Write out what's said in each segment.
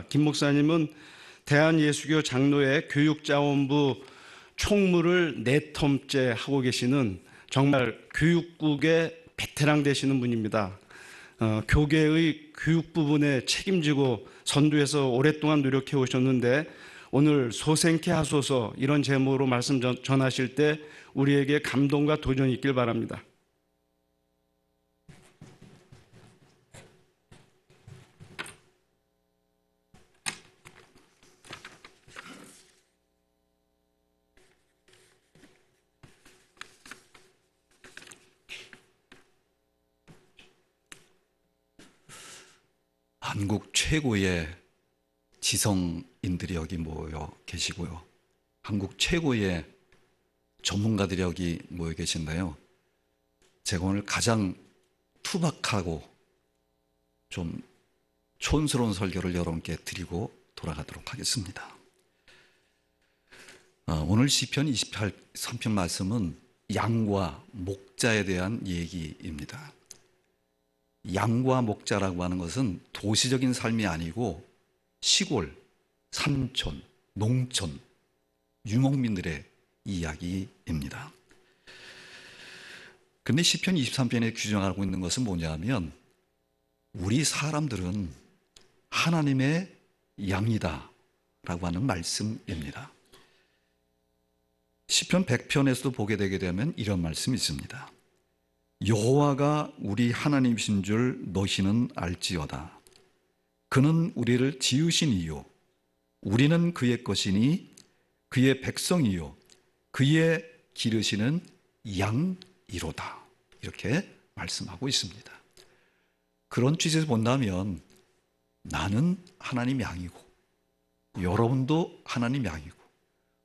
김 목사님은 대한예수교 장로회 교육자원부 총무를 4텀째 하고 계시는 정말 교육국의 베테랑 되시는 분입니다. 교계의 교육 부분에 책임지고 선두에서 오랫동안 노력해 오셨는데 오늘 소생케 하소서 이런 제목으로 말씀 전하실 때 우리에게 감동과 도전이 있길 바랍니다. 한국 최고의 지성인들이 여기 모여 계시고요. 한국 최고의 전문가들이 여기 모여 계신데요. 제가 오늘 가장 투박하고 좀 촌스러운 설교를 여러분께 드리고 돌아가도록 하겠습니다. 오늘 시편 23편 말씀은 양과 목자에 대한 얘기입니다. 양과 목자라고 하는 것은 도시적인 삶이 아니고 시골, 산촌, 농촌, 유목민들의 이야기입니다. 그런데 시편 23편에 규정하고 있는 것은 뭐냐면 우리 사람들은 하나님의 양이다 라고 하는 말씀입니다. 시편 100편에서도 보게 되게 되면 이런 말씀이 있습니다. 여호와가 우리 하나님이신 줄 너희는 알지어다. 그는 우리를 지으시니요 우리는 그의 것이니 그의 백성이요 그의 기르시는 양이로다. 이렇게 말씀하고 있습니다. 그런 취지에서 본다면 나는 하나님 양이고 여러분도 하나님 양이고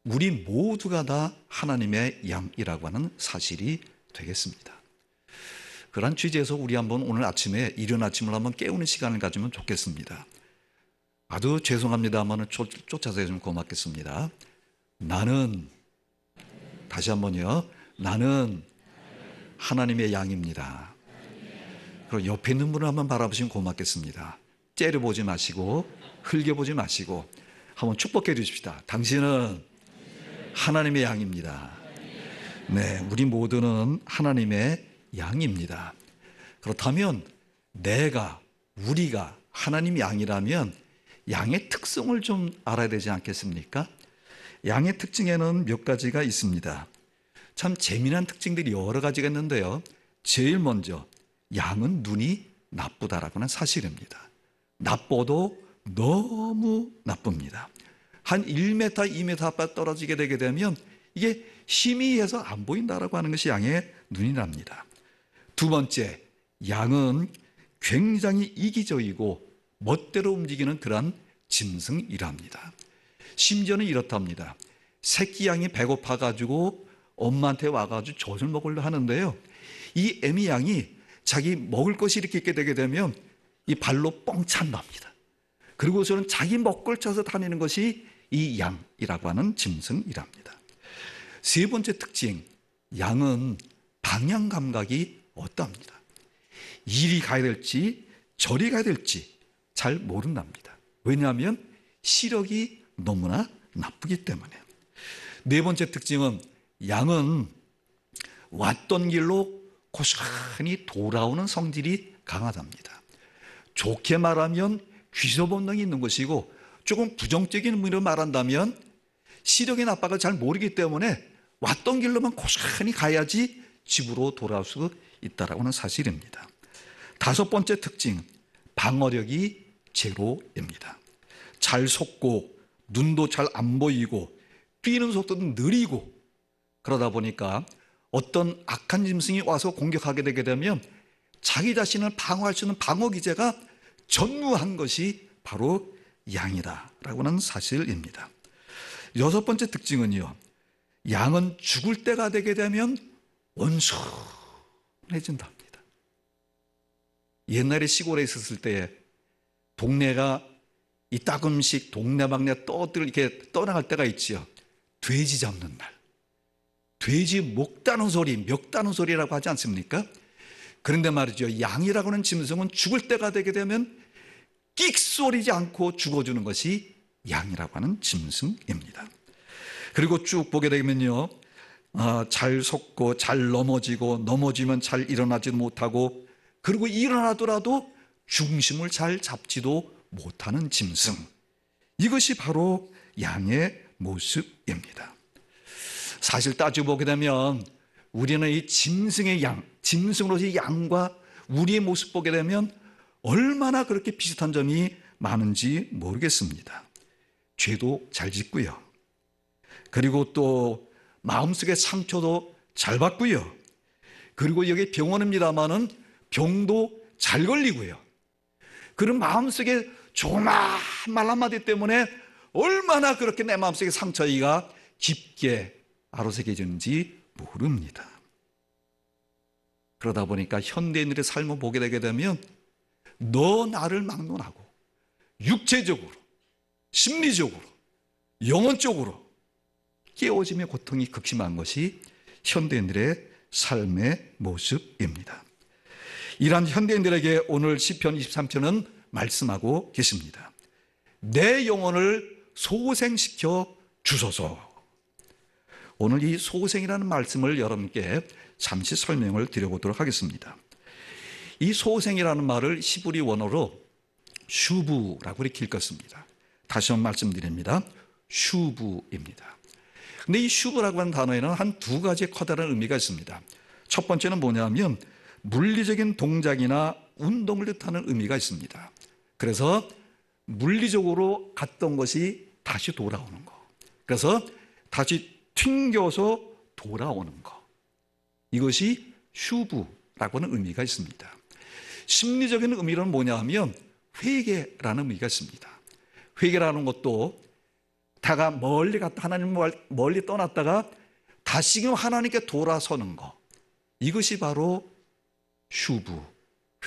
우리 모두가 다 하나님의 양이라고 하는 사실이 되겠습니다. 그런 취지에서 우리 한번 오늘 아침에 이른 아침을 한번 깨우는 시간을 가지면 좋겠습니다. 아주 죄송합니다만 쫓아서 좀 고맙겠습니다. 나는 다시 한번요. 나는 하나님의 양입니다. 그리고 옆에 있는 분을 한번 바라보시면 고맙겠습니다. 째려보지 마시고 흘겨보지 마시고 한번 축복해 주십시다. 당신은 하나님의 양입니다. 네, 우리 모두는 하나님의 양입니다. 그렇다면 우리가 하나님 양이라면 양의 특성을 좀 알아야 되지 않겠습니까? 양의 특징에는 몇 가지가 있습니다. 참 재미난 특징들이 여러 가지가 있는데요. 제일 먼저 양은 눈이 나쁘다라고 하는 사실입니다. 나빠도 너무 나쁩니다. 한 1m, 2m 앞에 떨어지게 되게 되면 이게 희미해서 안 보인다라고 하는 것이 양의 눈이랍니다. 두 번째, 양은 굉장히 이기적이고 멋대로 움직이는 그런 짐승이랍니다. 심지어는 이렇답니다. 새끼 양이 배고파가지고 엄마한테 와가지고 젖을 먹으려 하는데요. 이 애미 양이 자기 먹을 것이 이렇게 있게 되게 되면 이 발로 뻥 찬답니다. 그리고서는 자기 먹을 쳐서 다니는 것이 이 양이라고 하는 짐승이랍니다. 세 번째 특징, 양은 방향 감각이 없답니다. 이리 가야 될지 저리 가야 될지 잘 모른답니다. 왜냐하면 시력이 너무나 나쁘기 때문에. 네 번째 특징은 양은 왔던 길로 고스란히 돌아오는 성질이 강하답니다. 좋게 말하면 귀소 본능이 있는 것이고 조금 부정적인 의미로 말한다면 시력이 나빠가 잘 모르기 때문에 왔던 길로만 고스란히 가야지 집으로 돌아올 수 있다라고 하는 사실입니다. 다섯 번째 특징, 방어력이 제로입니다. 잘 속고 눈도 잘 안 보이고 뛰는 속도도 느리고 그러다 보니까 어떤 악한 짐승이 와서 공격하게 되게 되면 자기 자신을 방어할 수 있는 방어 기제가 전무한 것이 바로 양이다라고 하는 사실입니다. 여섯 번째 특징은요. 양은 죽을 때가 되게 되면 온순해진답니다. 옛날에 시골에 있었을 때 동네가 이따금씩 동네방네 떠들 이렇게 떠나갈 때가 있지요. 돼지 잡는 날. 돼지 목 따는 소리, 멱 따는 소리라고 하지 않습니까? 그런데 말이죠. 양이라고 하는 짐승은 죽을 때가 되게 되면 끽소리지 않고 죽어주는 것이 양이라고 하는 짐승입니다. 그리고 쭉 보게 되면요, 잘 속고 잘 넘어지고 넘어지면 잘 일어나지도 못하고, 그리고 일어나더라도 중심을 잘 잡지도 못하는 짐승, 이것이 바로 양의 모습입니다. 사실 따지고 보게 되면 우리는 이 짐승의 양, 짐승으로서의 양과 우리의 모습 보게 되면 얼마나 그렇게 비슷한 점이 많은지 모르겠습니다. 죄도 잘 짓고요, 그리고 또 마음속의 상처도 잘 받고요, 그리고 여기 병원입니다마는 병도 잘 걸리고요, 그런 마음속에 조그마한 말 한마디 때문에 얼마나 그렇게 내 마음속의 상처가 깊게 아로새겨지는지 모릅니다. 그러다 보니까 현대인들의 삶을 보게 되게 되면 너 나를 막론하고 육체적으로, 심리적으로, 영혼적으로 깨어짐의 고통이 극심한 것이 현대인들의 삶의 모습입니다. 이러한 현대인들에게 오늘 시편 23편은 말씀하고 계십니다. 내 영혼을 소생시켜 주소서. 오늘 이 소생이라는 말씀을 여러분께 잠시 설명을 드려보도록 하겠습니다. 이 소생이라는 말을 히브리 원어로 슈브라고 이렇게 읽었습니다. 다시 한번 말씀드립니다. 슈브입니다. 근데 이 슈브라고 하는 단어에는 한 두 가지의 커다란 의미가 있습니다. 첫 번째는 뭐냐면 물리적인 동작이나 운동을 뜻하는 의미가 있습니다. 그래서 물리적으로 갔던 것이 다시 돌아오는 거, 그래서 다시 튕겨서 돌아오는 거, 이것이 슈브라고 하는 의미가 있습니다. 심리적인 의미는 뭐냐 하면 회개라는 의미가 있습니다. 회개라는 것도 다가 멀리 갔다 하나님 멀리 떠났다가 다시금 하나님께 돌아서는 거, 이것이 바로 슈브,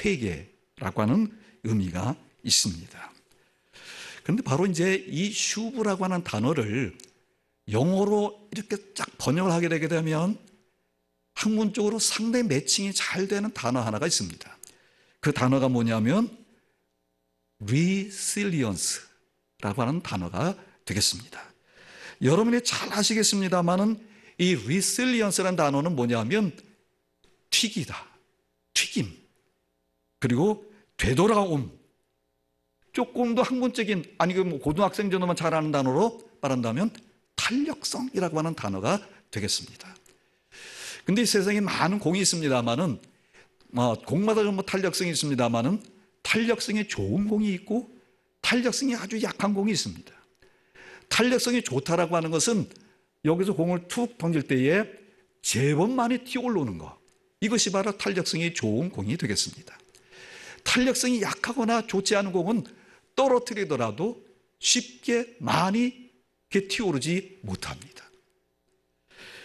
회개라고 하는 의미가 있습니다. 그런데 바로 이제 이 슈브라고 하는 단어를 영어로 이렇게 쫙 번역을 하게 되게 되면 학문적으로 상당히 매칭이 잘 되는 단어 하나가 있습니다. 그 단어가 뭐냐면 resilience라고 하는 단어가 되겠습니다. 여러분이 잘 아시겠습니다만은 이 resilience라는 단어는 뭐냐면 튀기다, 튀김, 그리고 되돌아옴, 조금 더 학문적인, 아니 그 고등학생 정도만 잘 아는 단어로 말한다면 탄력성이라고 하는 단어가 되겠습니다. 근데 이 세상에 많은 공이 있습니다만은 공마다 좀 탄력성이 있습니다만은 탄력성이 좋은 공이 있고 탄력성이 아주 약한 공이 있습니다. 탄력성이 좋다라고 하는 것은 여기서 공을 툭 던질 때에 제법 많이 튀어 올라오는 거, 이것이 바로 탄력성이 좋은 공이 되겠습니다. 탄력성이 약하거나 좋지 않은 공은 떨어뜨리더라도 쉽게 많이 튀어오르지 못합니다.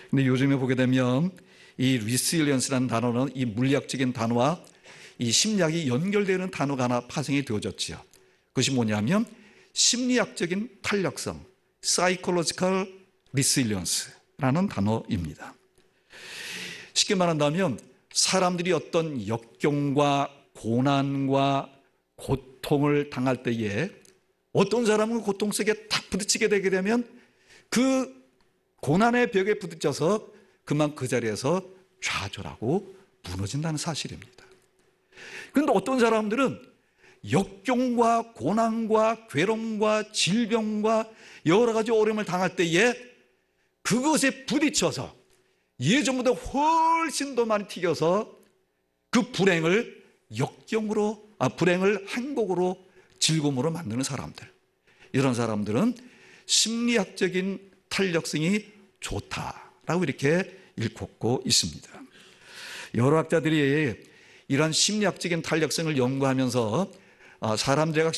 근데 요즘에 보게 되면 이 resilience라는 단어는 이 물리학적인 단어와 이 심리학이 연결되는 단어가 하나 파생이 되어졌지요. 그것이 뭐냐면 심리학적인 탄력성, psychological resilience라는 단어입니다. 쉽게 말한다면 사람들이 어떤 역경과 고난과 고통을 당할 때에 어떤 사람은 고통 속에 탁 부딪히게 되게 되면 그 고난의 벽에 부딪혀서 그만 그 자리에서 좌절하고 무너진다는 사실입니다. 그런데 어떤 사람들은 역경과 고난과 괴로움과 질병과 여러 가지 어려움을 당할 때에 그것에 부딪혀서 예전보다 훨씬 더 많이 튀겨서 그 불행을 불행을 행복으로 즐거움으로 만드는 사람들, 이런 사람들은 심리학적인 탄력성이 좋다라고 이렇게 일컫고 있습니다. 여러 학자들이 이러한 심리학적인 탄력성을 연구하면서 사람 제각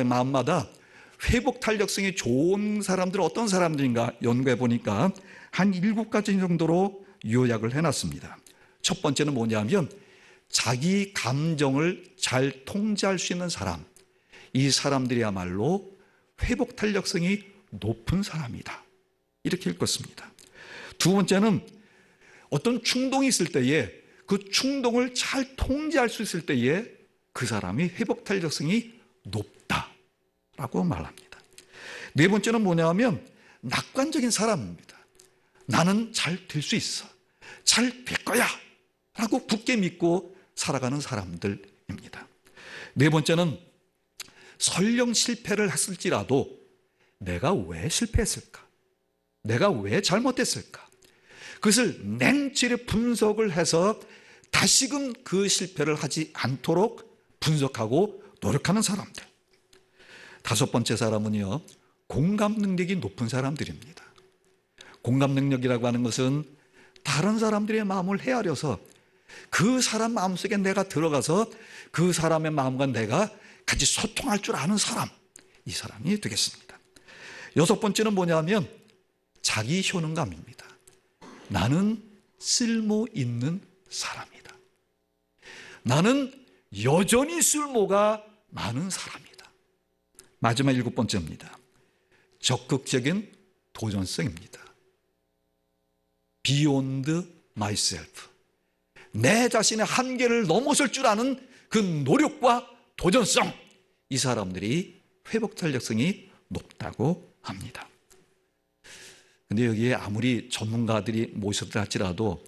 마음마다 회복 탄력성이 좋은 사람들은 어떤 사람들인가 연구해 보니까 한 7가지 정도로 요약을 해놨습니다. 첫 번째는 뭐냐면 자기 감정을 잘 통제할 수 있는 사람, 이 사람들이야말로 회복 탄력성이 높은 사람이다, 이렇게 읽었습니다. 두 번째는 어떤 충동이 있을 때에 그 충동을 잘 통제할 수 있을 때에 그 사람이 회복 탄력성이 높다, 라고 말합니다. 네 번째는 뭐냐면 낙관적인 사람입니다. 나는 잘 될 수 있어. 잘 될 거야. 라고 굳게 믿고 살아가는 사람들입니다. 네 번째는 설령 실패를 했을지라도 내가 왜 실패했을까? 내가 왜 잘못했을까? 그것을 냉철히 분석을 해서 다시금 그 실패를 하지 않도록 분석하고 노력하는 사람들. 다섯 번째 사람은요, 공감 능력이 높은 사람들입니다. 공감 능력이라고 하는 것은 다른 사람들의 마음을 헤아려서 그 사람 마음속에 내가 들어가서 그 사람의 마음과 내가 같이 소통할 줄 아는 사람, 이 사람이 되겠습니다. 여섯 번째는 뭐냐면 자기 효능감입니다. 나는 쓸모 있는 사람이다. 나는 여전히 쓸모가 많은 사람이다. 마지막 일곱 번째입니다. 적극적인 도전성입니다. Beyond myself. 내 자신의 한계를 넘어설 줄 아는 그 노력과 도전성, 이 사람들이 회복 탄력성이 높다고 합니다. 근데 여기에 아무리 전문가들이 모셨다 할지라도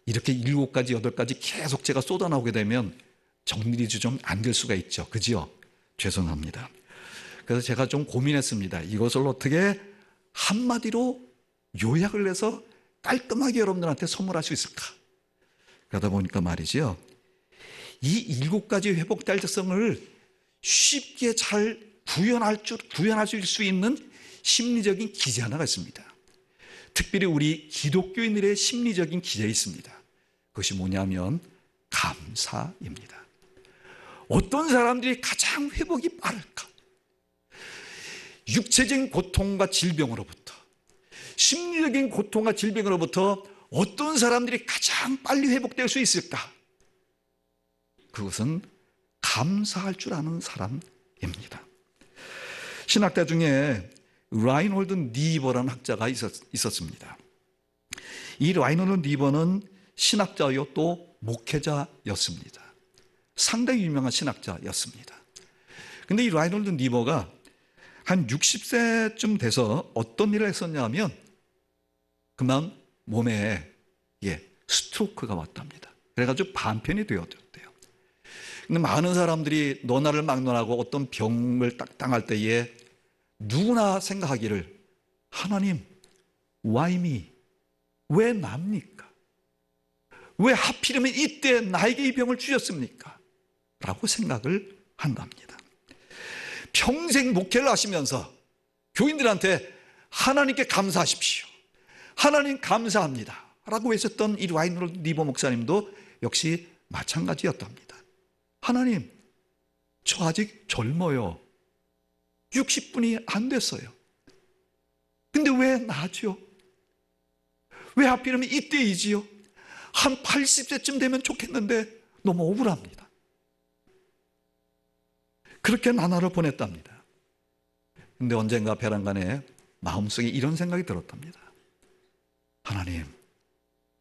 이렇게 7가지, 8가지 계속 제가 쏟아나오게 되면 정리도 좀 안 될 수가 있죠. 그죠? 죄송합니다. 그래서 제가 좀 고민했습니다. 이것을 어떻게 한마디로 요약을 해서 깔끔하게 여러분들한테 선물할 수 있을까? 그러다 보니까 말이죠. 이 7가지 회복 탄력성을 쉽게 잘 구현할 수 있는 심리적인 기제 하나가 있습니다. 특별히 우리 기독교인들의 심리적인 기제가 있습니다. 그것이 뭐냐면 감사입니다. 어떤 사람들이 가장 회복이 빠를까? 육체적인 고통과 질병으로부터, 심리적인 고통과 질병으로부터 어떤 사람들이 가장 빨리 회복될 수 있을까? 그것은 감사할 줄 아는 사람입니다. 신학자 중에 라인홀드 니버라는 학자가 있었습니다. 이 라인홀드 니버는 신학자요 또 목회자였습니다. 상당히 유명한 신학자였습니다. 그런데 이 라인홀드 니버가 한 60세쯤 돼서 어떤 일을 했었냐면 그만 몸에 스트로크가 왔답니다. 그래가지고 반편이 되었대요. 근데 많은 사람들이 너나를 막론하고 어떤 병을 딱 당할 때에 누구나 생각하기를 하나님, why me? 왜 납니까? 왜 하필이면 이때 나에게 이 병을 주셨습니까? 라고 생각을 한답니다. 평생 목회를 하시면서 교인들한테 하나님께 감사하십시오. 하나님 감사합니다. 라고 했었던 이 라인홀드 니버 목사님도 역시 마찬가지였답니다. 하나님, 저 아직 젊어요. 60분이 안 됐어요. 근데 왜 나죠? 왜 하필이면 이때이지요? 한 80세쯤 되면 좋겠는데 너무 억울합니다. 그렇게 나날을 보냈답니다. 근데 언젠가 베란간에 마음속에 이런 생각이 들었답니다. 하나님,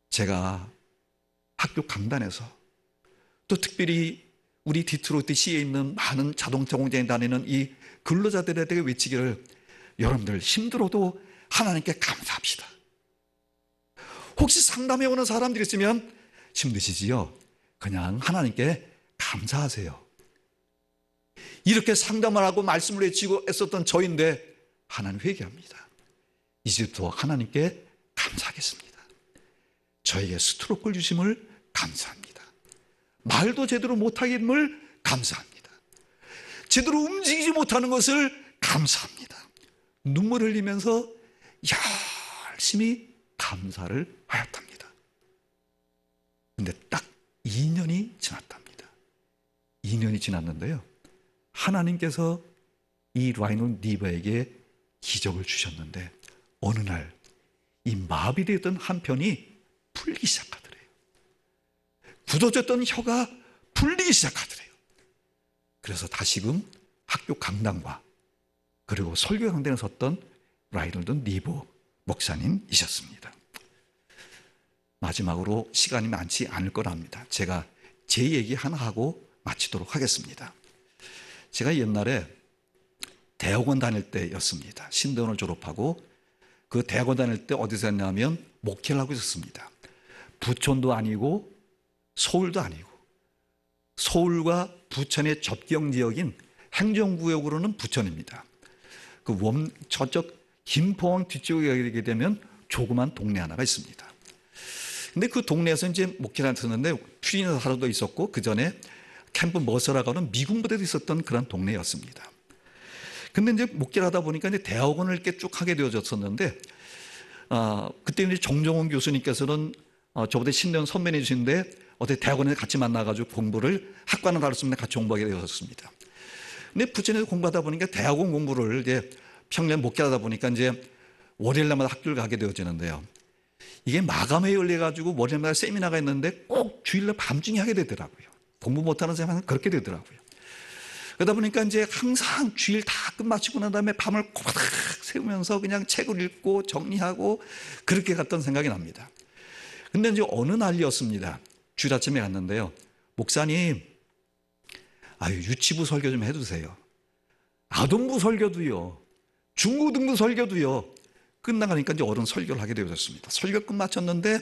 제가 학교 강단에서 또 특별히 우리 디트로이트 시에 있는 많은 자동차 공장에 다니는 이 근로자들에게 외치기를 여러분들 힘들어도 하나님께 감사합시다. 혹시 상담해 오는 사람들이 있으면 힘드시지요? 그냥 하나님께 감사하세요. 이렇게 상담을 하고 말씀을 외치고 애썼던 저인데 하나님 회개합니다. 이제부터 하나님께 감사하겠습니다. 저에게 스트로크를 주심을 감사합니다. 말도 제대로 못하임을 감사합니다. 제대로 움직이지 못하는 것을 감사합니다. 눈물 흘리면서 열심히 감사를 하였답니다. 근데 딱 2년이 지났답니다. 2년이 지났는데요, 하나님께서 이 라인홀드 니버에게 기적을 주셨는데 어느 날 이 마비되었던 한편이 풀리기 시작하더래요. 굳어졌던 혀가 풀리기 시작하더래요. 그래서 다시금 학교 강당과 그리고 설교 강단에 섰던 라인홀드 니버 목사님이셨습니다. 마지막으로 시간이 많지 않을 거랍니다. 제가 제 얘기 하나 하고 마치도록 하겠습니다. 제가 옛날에 대학원 다닐 때였습니다. 신대원을 졸업하고 그 대학원 다닐 때 어디서 했냐면 목회를 하고 있었습니다. 부천도 아니고 서울도 아니고 서울과 부천의 접경 지역인 행정구역으로는 부천입니다. 그 저쪽 김포항 뒤쪽에 가게 되면 조그만 동네 하나가 있습니다. 근데 그 동네에서 이제 목회를 했었는데 퓨리너 하루도 있었고 그 전에 캠프 머서라고 하는 미군 부대도 있었던 그런 동네였습니다. 근데 이제 목회를 하다 보니까 이제 대학원을 이렇게 쭉 하게 되어졌었는데, 그때 이제 정정훈 교수님께서는 저보다 10년 선배님이신데 어떻게 대학원에 같이 만나가지고 공부를 학과는 다르습니다. 같이 공부하게 되었습니다. 근데 부천에서 공부하다 보니까 대학원 공부를 이제 평년 목회하다 보니까 이제 월요일마다 학교를 가게 되어지는데요. 이게 마감회에 열려가지고 월요일마다 세미나가 있는데 꼭 주일날 밤중에 하게 되더라고요. 공부 못하는 사람은 그렇게 되더라고요. 그러다 보니까 이제 항상 주일 다 끝마치고 난 다음에 밤을 꼬박 새우면서 그냥 책을 읽고 정리하고 그렇게 갔던 생각이 납니다. 근데 이제 어느 날이었습니다. 주일 아침에 갔는데요. 목사님, 유치부 설교 좀 해주세요. 아동부 설교도요. 중고등부 설교도요. 끝나가니까 이제 어른 설교를 하게 되어졌습니다. 설교 끝마쳤는데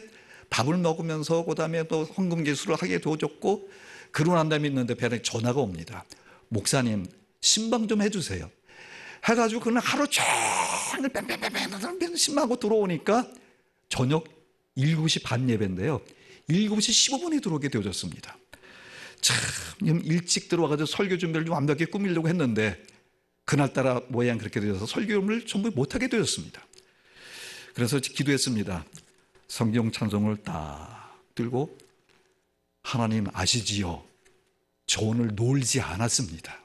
밥을 먹으면서 그다음에 또 헌금기수를 하게 되어졌고 그러고 난 다음에 있는데 배에 전화가 옵니다. 목사님 신방 좀 해주세요. 해가지고 그날 하루 종일 뺑뺑뺑뺑 신방하고 들어오니까 저녁 7시 반 예배인데요. 7시 15분에 들어오게 되어졌습니다. 참 일찍 들어와가지고 설교 준비를 좀 완벽하게 꾸미려고 했는데 그날따라 모양 그렇게 되어서 설교를 전부 못하게 되었습니다. 그래서 기도했습니다. 성경 찬송을 딱 들고 하나님 아시지요? 저 오늘 놀지 않았습니다.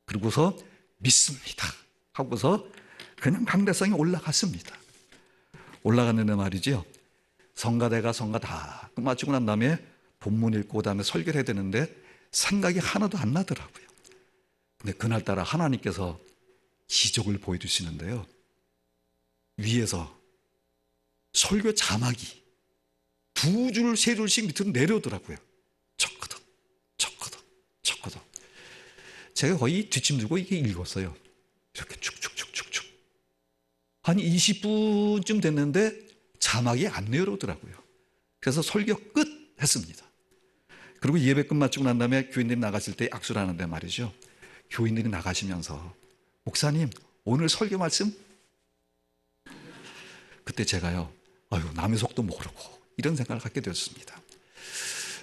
그러고서 믿습니다 하고서 그냥 강대상에 올라갔습니다. 올라갔는데 말이죠. 성가대가 성가 다 끝마치고 난 다음에 본문 읽고 그다음에 설교를 해야 되는데 생각이 하나도 안 나더라고요. 근데 그날따라 하나님께서 기적을 보여주시는데요. 위에서 설교 자막이 2줄, 3줄씩 밑으로 내려오더라고요. 척거덕, 척거덕, 척거덕. 제가 거의 뒷짐 두고 이게 읽었어요. 이렇게 축축축축축. 한 20분쯤 됐는데 자막이 안 내려오더라고요. 그래서 설교 끝 했습니다. 그리고 예배 끝마치고 난 다음에 교인들이 나가실 때 악수를 하는데 말이죠. 교인들이 나가시면서 목사님 오늘 설교 말씀? 그때 제가요. 남의 속도 모르고 이런 생각을 갖게 되었습니다.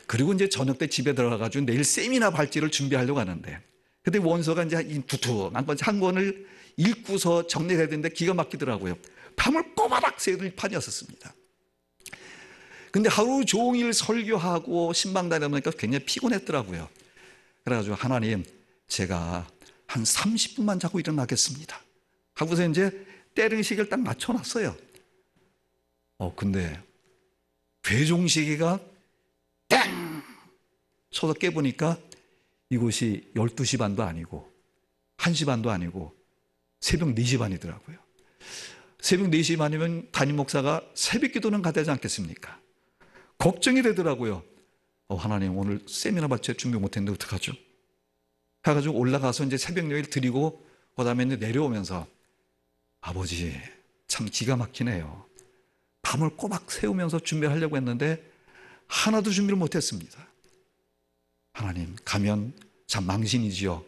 그리고 이제 저녁 때 집에 들어가가지고 내일 세미나 발제를 준비하려고 하는데 근데 원서가 이제 두툼한 건 한 권을 읽고서 정리를 해야 되는데 기가 막히더라고요. 밤을 꼬바락 새들 판이었었습니다. 근데 하루 종일 설교하고 신방 다니니까 굉장히 피곤했더라고요. 그래가지고 하나님 제가 한 30분만 자고 일어나겠습니다 하고서 이제 때르시기를 딱 맞춰놨어요. 근데 괴종시계가 땡 쳐서 깨보니까 이곳이 12시 반도 아니고 1시 반도 아니고 새벽 4시 반이더라고요. 새벽 4시 반이면 담임 목사가 새벽 기도는 가야 되지 않겠습니까? 걱정이 되더라고요. 하나님 오늘 세미나 발제 준비 못했는데 어떡하죠? 해가지고 올라가서 이제 새벽 예배를 드리고 그 다음에 내려오면서 아버지 참 기가 막히네요. 밤을 꼬박 새우면서 준비하려고 했는데 하나도 준비를 못했습니다. 하나님 가면 참 망신이지요.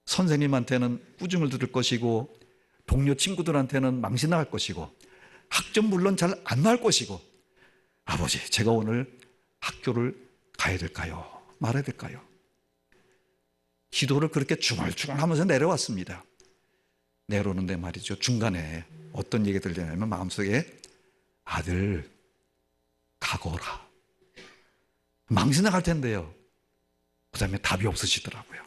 선생님한테는 꾸중을 들을 것이고 동료 친구들한테는 망신당할 것이고 학점 물론 잘 안 나올 것이고 아버지 제가 오늘 학교를 가야 될까요? 말아야 될까요? 기도를 그렇게 중얼중얼 하면서 내려왔습니다. 내려오는데 말이죠. 중간에 어떤 얘기가 들리냐면 마음속에 아들 가거라. 망신당할 텐데요. 그 다음에 답이 없으시더라고요.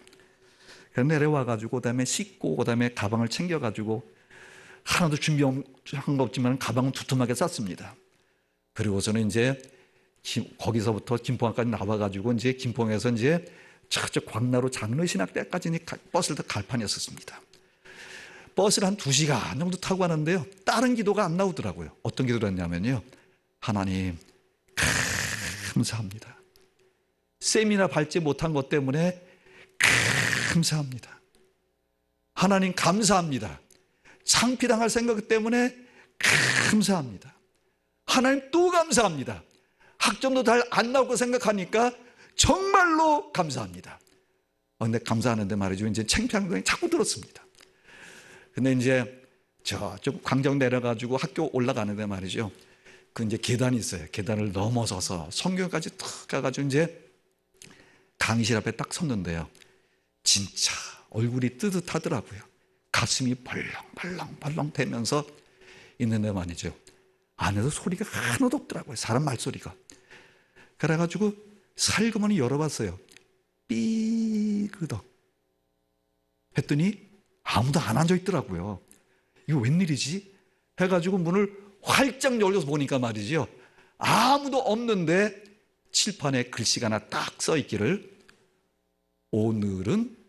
그래서 내려와가지고 그 다음에 씻고 그 다음에 가방을 챙겨가지고 하나도 준비한 거 없지만 가방은 두툼하게 쌌습니다. 그리고서는 이제 거기서부터 김포항까지 나와가지고 이제 김포항에서 이제 저쪽 광나루 장로신학대까지 버스를 갈판이었었습니다. 버스를 한 2시간 정도 타고 가는데요. 다른 기도가 안 나오더라고요. 어떤 기도를 했냐면요. 하나님 감사합니다. 세미나 밟지 못한 것 때문에 감사합니다. 하나님 감사합니다. 창피당할 생각 때문에 감사합니다. 하나님 또 감사합니다. 학점도 잘 안 나올 거 생각하니까 정말로 감사합니다. 근데 감사하는데 말이죠, 이제 창피한 생각이 자꾸 들었습니다. 근데 이제 저쪽 광정 내려가지고 학교 올라가는데 말이죠, 그 이제 계단이 있어요. 계단을 넘어서서 성경까지 탁 가가지고 이제 강의실 앞에 딱 섰는데요, 진짜 얼굴이 뜨뜻하더라고요. 가슴이 벌렁벌렁 되면서 있는데 말이죠, 안에서 소리가 하나도 없더라고요. 사람 말소리가. 그래가지고 살그머니 열어봤어요. 삐그덕 했더니 아무도 안 앉아있더라고요. 이거 웬일이지? 해가지고 문을 활짝 열려서 보니까 말이죠, 아무도 없는데 칠판에 글씨가 하나 딱 써있기를, 오늘은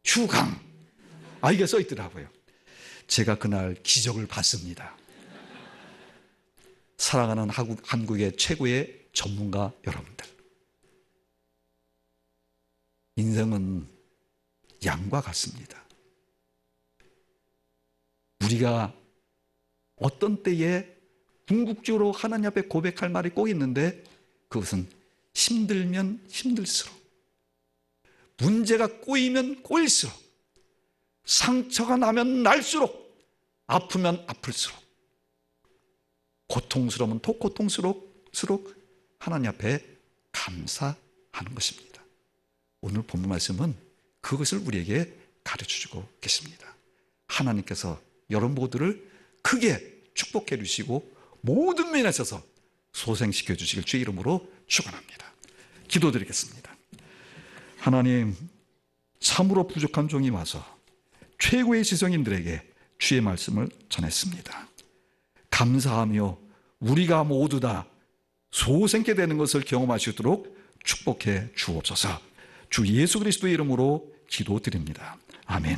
휴강. 이게 써있더라고요. 제가 그날 기적을 봤습니다. 사랑하는 한국의 최고의 전문가 여러분들, 인생은 양과 같습니다. 우리가 어떤 때에 궁극적으로 하나님 앞에 고백할 말이 꼭 있는데, 그것은 힘들면 힘들수록, 문제가 꼬이면 꼬일수록, 상처가 나면 날수록, 아프면 아플수록, 고통스러우면 더 고통스러울수록 하나님 앞에 감사하는 것입니다. 오늘 본문 말씀은 그것을 우리에게 가르쳐주고 계십니다. 하나님께서 여러분 모두를 크게 축복해 주시고 모든 면에 있어서 소생시켜 주시길 주의 이름으로 축원합니다. 기도드리겠습니다. 하나님, 참으로 부족한 종이 와서 최고의 지성인들에게 주의 말씀을 전했습니다. 감사하며 우리가 모두 다 소생케 되는 것을 경험하시도록 축복해 주옵소서. 주 예수 그리스도의 이름으로 기도드립니다. 아멘.